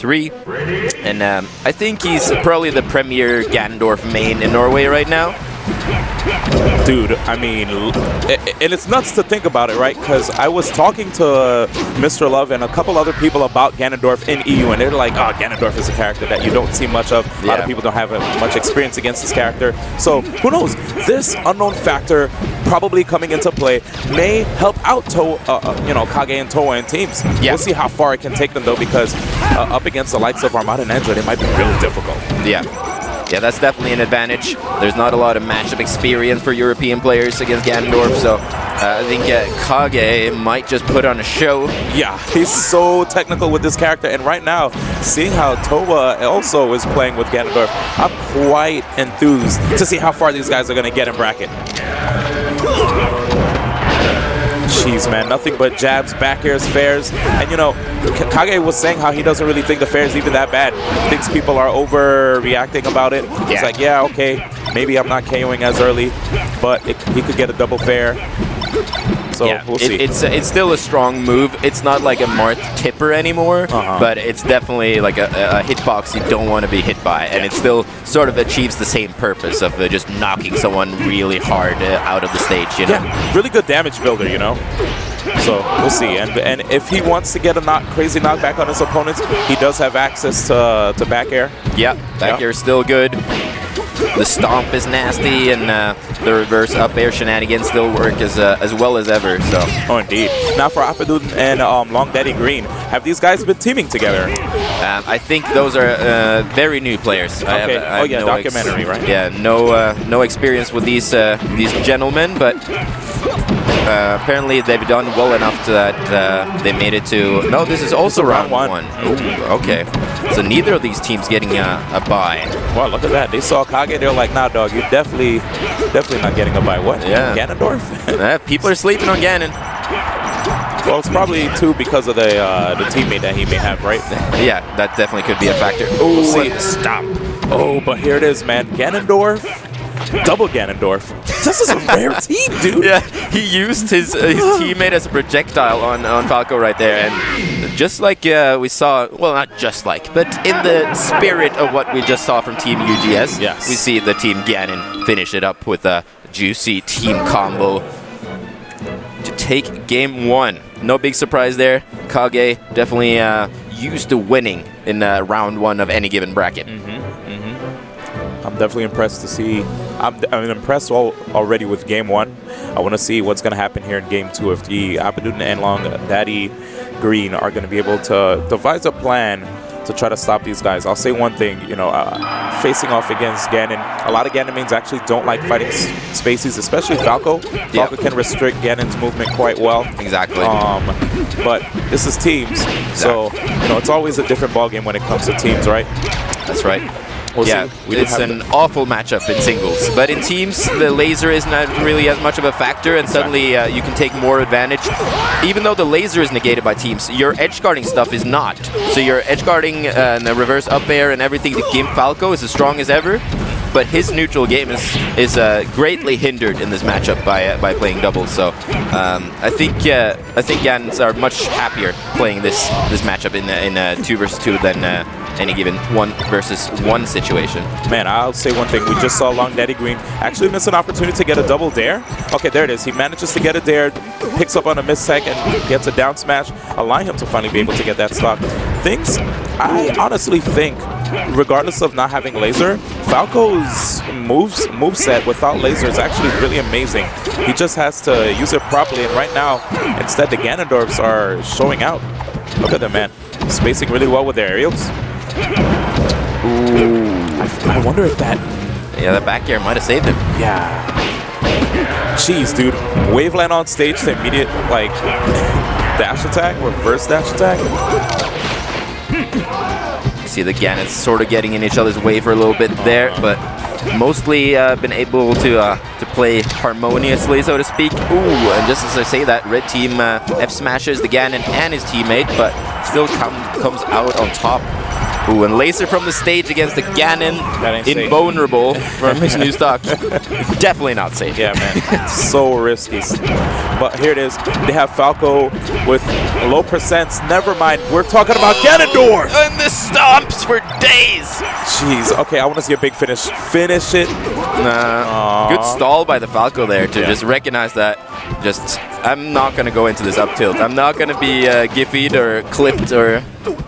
3. And I think he's probably the premier Ganondorf main in Norway right now. Dude, I mean, and it's nuts to think about it, right? Because I was talking to Mr. Love and a couple other people about Ganondorf in EU, and they're like, oh, Ganondorf is a character that you don't see much of. A lot of people don't have much experience against this character. So, who knows? This unknown factor probably coming into play may help out Kage and Toa and teams. We'll see how far it can take them, though, because up against the likes of Armada and Android, it might be really difficult. Yeah, that's definitely an advantage. There's not a lot of matchup experience for European players against Ganondorf, so I think Kage might just put on a show. Yeah, he's so technical with this character, and right now, seeing how Toa also is playing with Ganondorf, I'm quite enthused to see how far these guys are going to get in bracket. Jeez, man, nothing but jabs, back airs, fairs. And, you know, Kage was saying how he doesn't really think the fair is even that bad. He thinks people are overreacting about it. He's like, yeah, okay, maybe I'm not KOing as early, but he could get a double fair. So we'll see. It's still a strong move. It's not like a Marth tipper anymore, but it's definitely like a hitbox you don't want to be hit by, and it still sort of achieves the same purpose of just knocking someone really hard out of the stage. You know? Yeah, really good damage builder, you know. So we'll see. And if he wants to get a crazy knockback on his opponents, he does have access to back air. Yeah, back air is still good. The stomp is nasty, and the reverse up air shenanigans still work as well as ever. So. Oh, indeed. Now for Apeduden and Long Daddy Green, have these guys been teaming together? I think those are very new players. Okay. I have documentary, right? Yeah, no experience with these gentlemen, but apparently they've done well enough to that they made it to. No, this is also round one. Ooh, okay. So neither of these teams getting a bye. Wow, look at that. They saw Kage. They're like, nah, dog, you're definitely not getting a bye. What? Yeah. Ganondorf? People are sleeping on Ganon. Well, it's probably too because of the teammate that he may have, right? Yeah, that definitely could be a factor. Oh, see, stop. Oh, but here it is, man. Ganondorf. Double Ganondorf. This is a rare team, dude. Yeah, he used his teammate as a projectile on Falco right there, and just like we saw, well, not just like, but in the spirit of what we just saw from Team UGS, we see the Team Ganon finish it up with a juicy team combo to take game 1. No big surprise there. Kage definitely used to winning in round 1 of any given bracket. I'm definitely impressed to see. I'm impressed already with game 1. I want to see what's going to happen here in game 2 if the Apeduden and Long Daddy Green are going to be able to devise a plan to try to stop these guys. I'll say one thing, you know, facing off against Ganon, a lot of Ganon mains actually don't like fighting spaces, especially Falco. Falco can restrict Ganon's movement quite well. Exactly. But this is teams, so you know it's always a different ballgame when it comes to teams, right? That's right. It's an awful matchup in singles, but in teams the laser is not really as much of a factor, and suddenly you can take more advantage. Even though the laser is negated by teams, your edge guarding stuff is not. So your edge guarding and the reverse up air and everything to Gimp Falco is as strong as ever, but his neutral game is greatly hindered in this matchup by playing doubles. So I think Ganons are much happier playing this matchup in 2 versus 2 than any given 1 versus 1 situation. Man, I'll say one thing. We just saw Long Daddy Green actually miss an opportunity to get a double dare. Okay, there it is. He manages to get a dare, picks up on a miss tech, and gets a down smash, allowing him to finally be able to get that stock. I honestly think, regardless of not having laser, Falco's moveset without laser is actually really amazing. He just has to use it properly, and right now, instead, the Ganondorfs are showing out. Look at them, man. Spacing really well with their aerials. Ooh. I wonder if that... Yeah, the back air might have saved him. Yeah. Jeez, dude. Waveland on stage to immediate, like, dash attack, reverse dash attack. See the Ganons sort of getting in each other's way for a little bit there, but mostly been able to play harmoniously, so to speak. Ooh, and just as I say that, red team F smashes the Ganon and his teammate, but still comes out on top. Ooh, and laser from the stage against the Ganon. That ain't safe. Invulnerable from his new stock. Definitely not safe. Yeah, man. So risky. But here it is. They have Falco with low percents. Never mind. We're talking about Ganondorf. And the stomps for days. Jeez. Okay, I want to see a big finish. Finish it. Nah. Good stall by the Falco there to just recognize that. I'm not going to go into this up tilt. I'm not going to be giffied or clipped or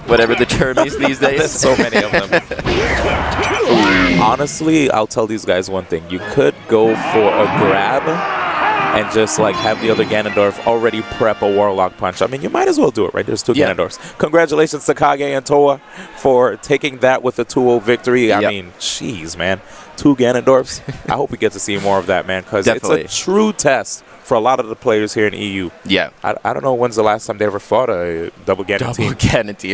whatever the term is these days. There's so many of them. Honestly, I'll tell these guys one thing. You could go for a grab and just like have the other Ganondorf already prep a Warlock punch. I mean, you might as well do it, right? There's two Ganondorfs. Congratulations to Kage and Toa for taking that with a 2-0 victory. I mean, jeez, man. 2 Ganondorfs. I hope we get to see more of that, man, because it's a true test for a lot of the players here in EU. Yeah. I don't know when's the last time they ever fought a double Ganon team. Double Ganon team.